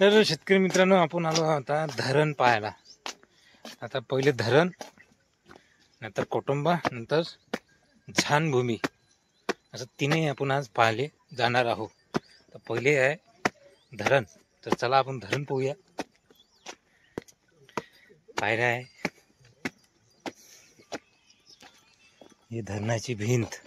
तर शेतकरी मित्रांनो, आपण आलो आता धरण पाहायला. आता पहिले धरण, नंतर कोटुंबा, नंतर झानभूमी, असं तिन्ही आपण आज पाहिले जाणार आहोत. तर पहिले आहे धरण. तर चला आपण धरण पाहूया. पायऱ्या आहे, ही धरणाची भिंत.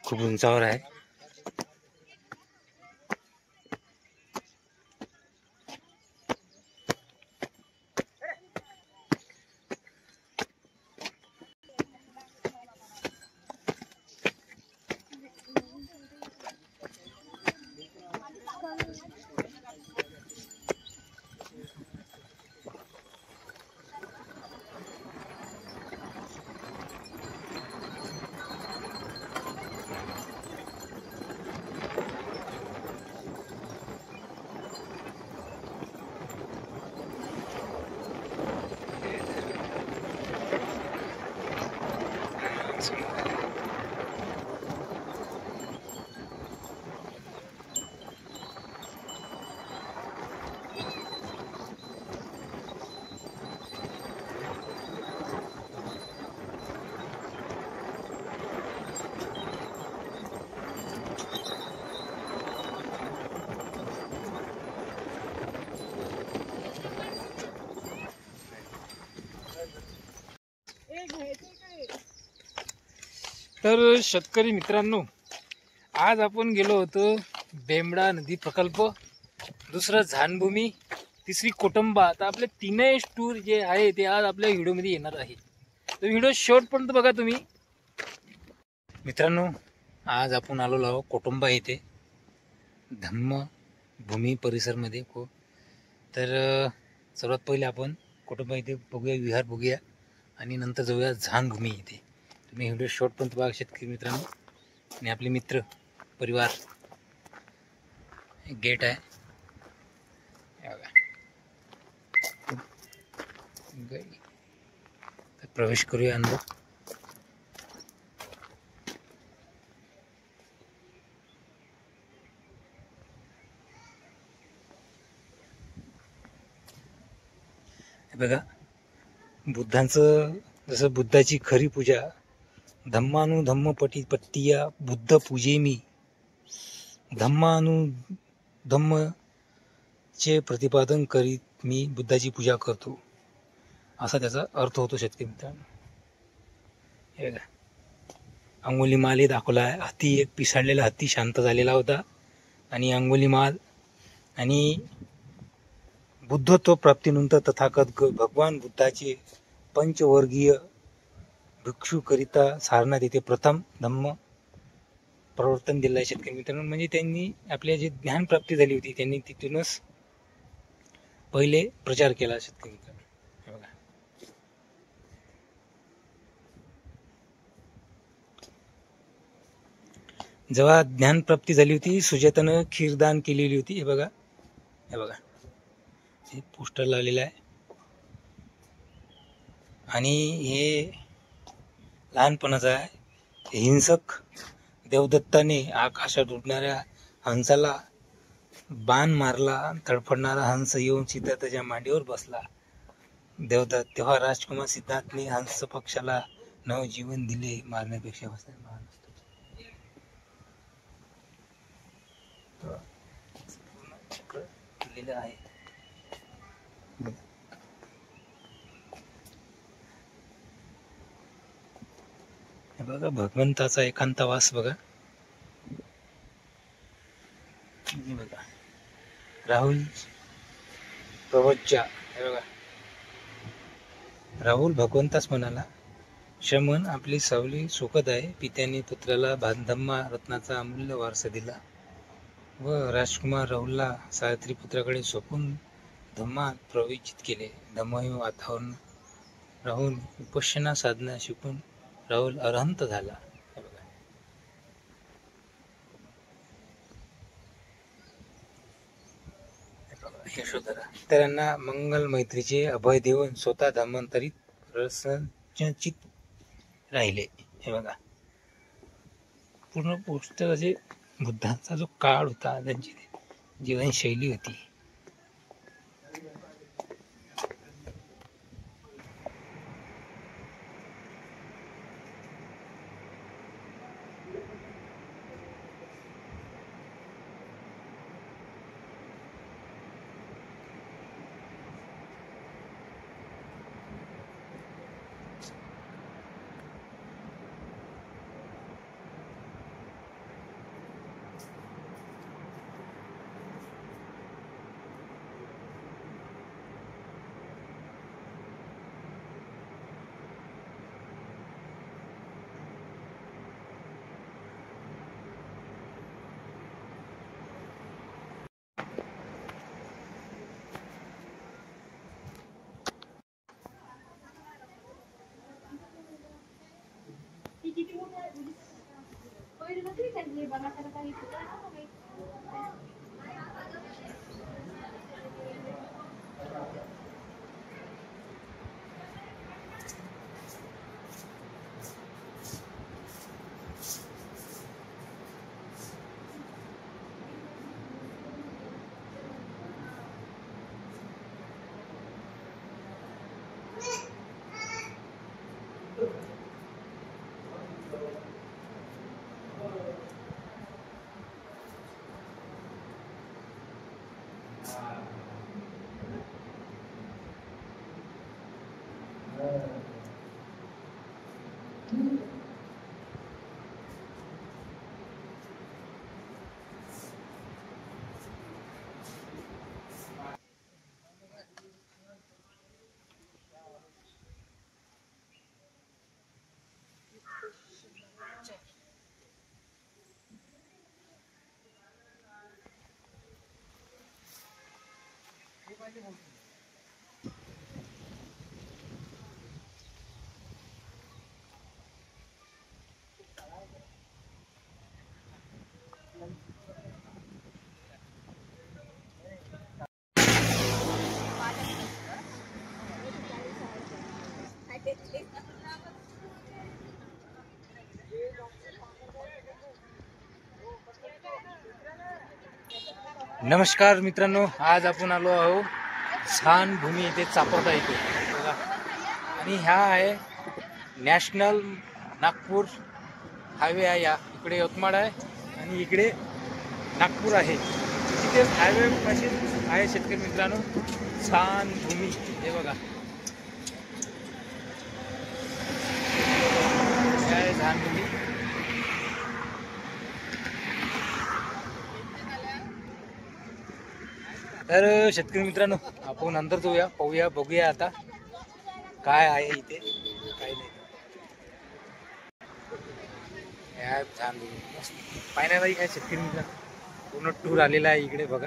खूप उंचावर आहे. तर शेतकरी मित्रांनो, आज आपण गेलो होतो बेमडा नदी प्रकल्प, दुसरं झानभूमी, तिसरी कोटुंबा. आता आपले तीनही टूर जे आहे ते आज आपल्या व्हिडिओमध्ये येणार आहे. तर व्हिडिओ शेवटपर्यंत बघा तुम्ही. मित्रांनो, आज आपण आलो आहोत कोटुंबा येथे, धम्मभूमी परिसरमध्ये. तर सर्वात पहिले आपण कोटुंबा इथे बघूया, विहार बघूया, आणि नंतर जाऊया झानभूमी इथे. तुम्ही व्हिडिओ शेवटपर्यंत बघा शेतकरी मित्रांनो. आणि आपले मित्र परिवार. गेट आहे तर प्रवेश करूया अंदर. बघा, बुद्धांचं, जसं बुद्धाची खरी पूजा, धम्मानु पट्टिया बुद्ध पूजे मी, धम्मानु धम्म चे प्रतिपादन करीत मी बुद्धाची पूजा करतो, असा त्याचा अर्थ होतो शेतकरी मित्रांनो. हे बघा, अंगुलीमाल दाखवला आहे. हत्ती, एक पिसाळलेला हत्ती शांत झालेला होता, आणि अंगुलीमाल आणि बुद्धत्व प्राप्तीनंतर तथागत भगवान बुद्धाचे पंचवर्गीय भिक्षुकरिता सारनाथ येथे प्रथम धम्म प्रवर्तन दिलं आहे शेतकरी मित्रांनो. म्हणजे त्यांनी आपल्या जे ज्ञान प्राप्ती झाली होती, त्यांनी तिथूनच पहिले प्रचार केला शेतकरी मित्रांनो. हे बघा, जेव्हा ज्ञान प्राप्ती झाली होती, सुजातानं खीरदान केलेली होती. हे बघा, हे बघा, हे पोस्टर लावलेलं आहे. आणि हे लहानपणाचं आहे. हिंसक देवदत्ताने आकाशात उडणाऱ्या हंसाला बाण मारला. तडफडणारा हंस येऊन सिद्धार्थाच्या मांडीवर बसला. देवदत्त, तेव्हा राजकुमार सिद्धार्थने हंस पक्षाला नवजीवन दिले. मारण्यापेक्षा महान असतो. केलेलं आहे. हे बघा, भगवंताचा एकांतवास बघा. हे बघा, राहुल प्रवच्या. हे बघा, राहुल भगवंताच म्हणाला, शमन आपली सावली सुखद आहे. पित्याने पुत्राला धम्मा रत्नाचा अमूल्य वारसा दिला, व राजकुमार राहुलला सावित्री पुत्राकडे सोपून धम्मात प्रवेशित केले. धम्ममय वातावरण राहून विपश्यना साधना शिकून राहुल अरहंत झाला. यशोधरा त्यांना मंगल मैत्रीचे अभय देऊन स्वतः धर्मांतरित प्रसन्नचित राहिले. हे बघा पूर्ण पोस्टर असे बुद्धांचा जो काळ होता त्यांची जीवनशैली होती. नमस्कार मित्रांनो, आज आपण आलो आहोत छान भूमी येथे चापोर्टा येथे बघा. आणि ह्या आहे नॅशनल नागपूर हायवे आहे. या इकडे यवतमाळ आहे आणि इकडे नागपूर आहे. तिथे हायवे पाशी आहे शेतकरी मित्रांनो छान भूमी. हे बघा काय छान भूमी. तर शेतकरी मित्रांनो आपण नंतर जाऊया, पाहूया, बघूया आता काय आहे इथे काय नाही. छान पाहण्यालाही काय शेतकरी मित्रांनो पूर्ण टूर आलेला आहे इकडे बघा.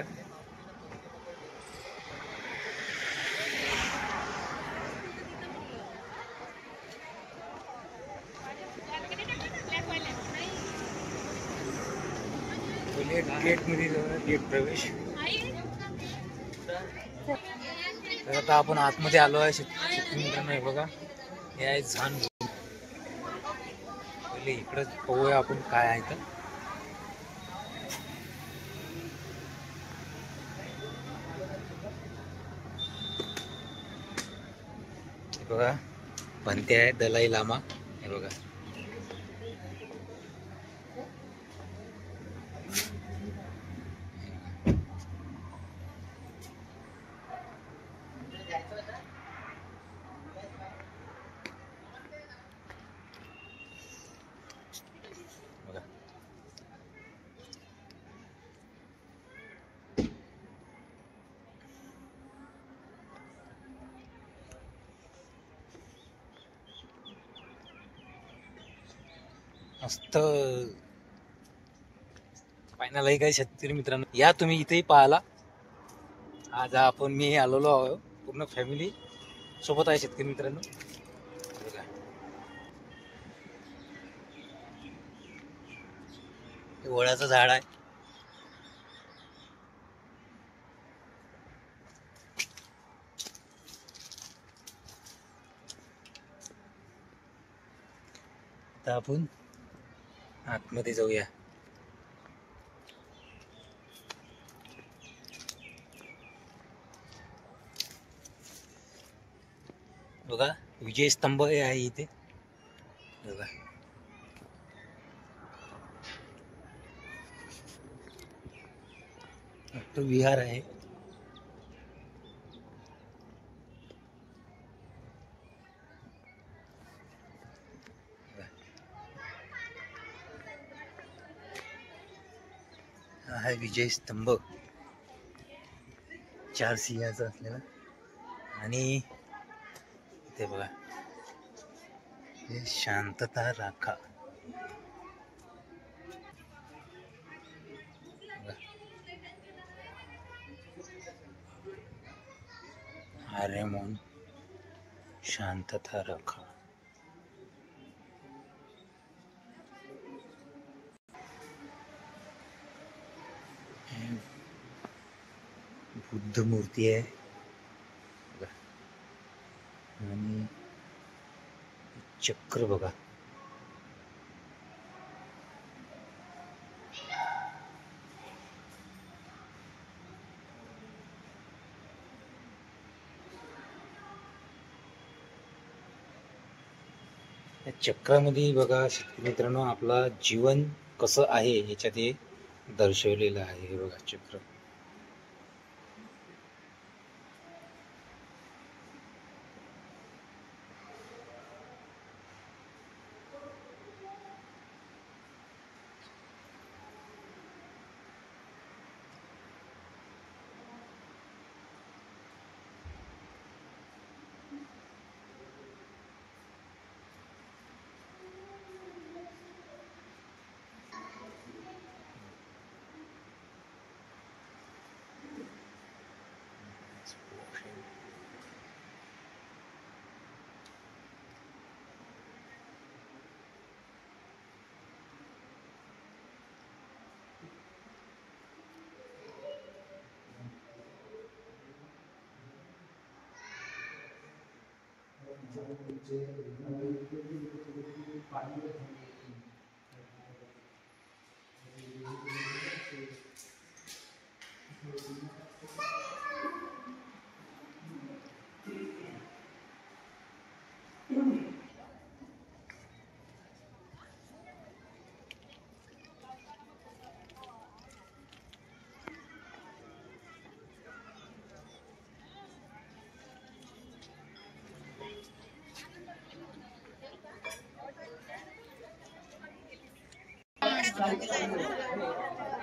गेट मध्ये गेट प्रवेश. तर आता आपण आतमध्ये आलो आहे शेतकरी मित्रांनो. हे बघा हे आहे छान. पहिले इकडं पाहूया आपण काय आहे. तर बघा भन्ते आहे दलाई लामा. हे बघा मस्त फायनल काय शेतकरी मित्रांनो. या तुम्ही इथेही पाहायला. आज आपण मी आलेलो आहो पूर्ण फॅमिली सोबत आहे शेतकरी मित्रांनो. वडाचं झाड आहे. आता आपण आतमध्ये जाऊया. बघा विजय स्तंभ आहे इथे. बघा तो विहार आहे. हा आहे विजय स्तंभ 4 सिंहाचा असलेला. आणि इथे बघा हे शांतता राखा. अरे मन शांतता राखा. बुद्ध मूर्ती आहे आणि चक्र बघा. या चक्रामध्ये बघा शेतकरी मित्रांनो आपला जीवन कसं आहे याच्यात हे दर्शवलेलं आहे. हे बघा चक्र.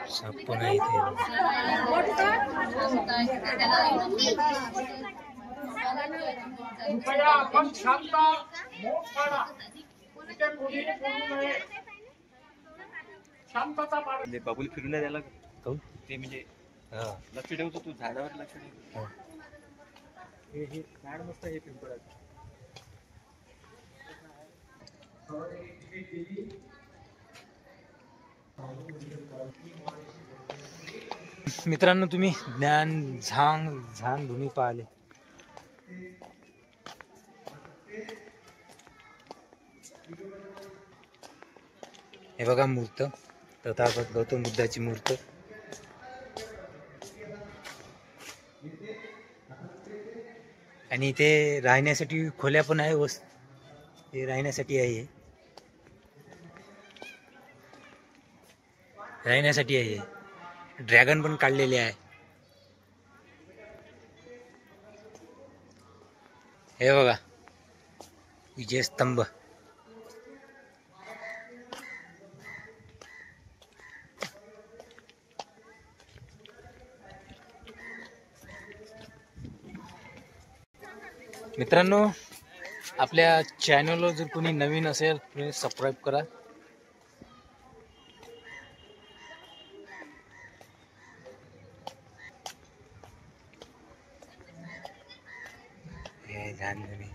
साप पण आहे इथे. आपण शांत शांतता पाळली. बाबूल फिरून नाही द्यायला ते म्हणजे लक्ष ठेवतो तू झाडावर लक्ष ठेव. हे झाड मस्त हे पिंपळाचं. मित्रांनो तुम्ही ज्ञान झांग धुनी पाहिले. हे बघा मूर्त तथागत गौतम बुद्धाची मूर्त. आणि इथे राहण्यासाठी खोल्या पण आहे. हे राहण्यासाठी आहे. राहण्यासाठी आहे. ड्रॅगन पण काढलेले आहे. हे बघा विजय स्तंभ. मित्रांनो आपल्या चॅनलवर जर कोणी नवीन असेल तर सबस्क्राईब करा. हे ध्यान तुम्ही.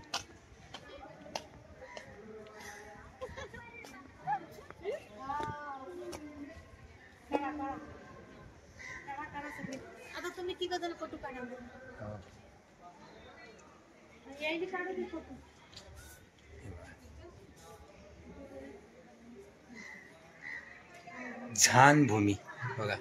आता तुम्ही तिघ जण फोटो काढा. यायची काढा फोटो. झान भूमी बघा.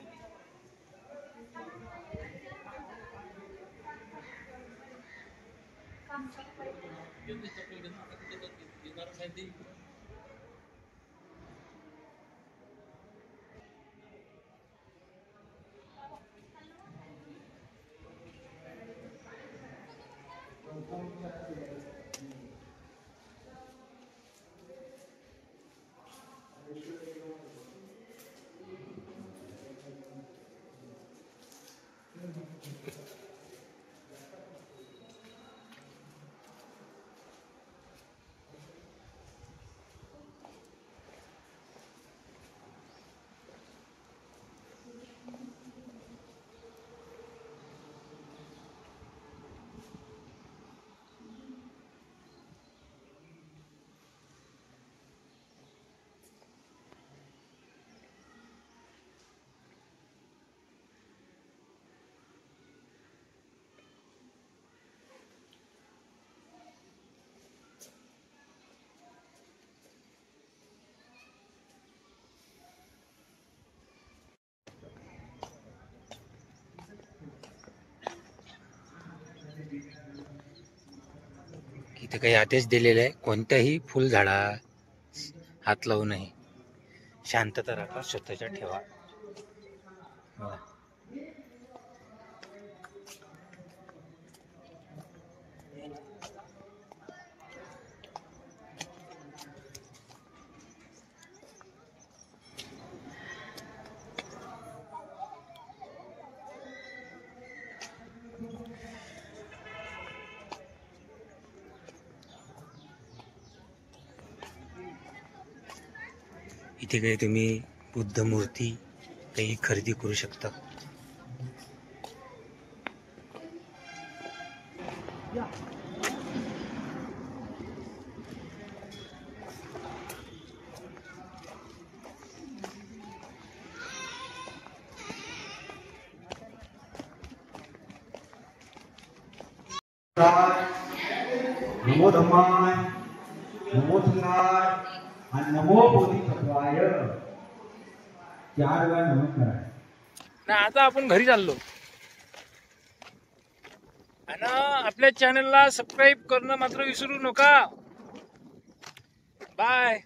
इथे काही आदेश दिलेले आहे, कोणत्याही फुलझाडा हात लावू नये, शांतता राखा, स्वतःच्या ठेवा. बघा. इथे काही तुम्ही बुद्ध मूर्ती काही खरेदी करू शकता. नमो धम्माय, नमो संघाय आणि नमो बोधिसत्वाय 4 वेळा नमस्कार आहे. ना आता आपण घरी चाललो आणि आपल्या चॅनलला सबस्क्राईब करणं मात्र विसरू नका. बाय.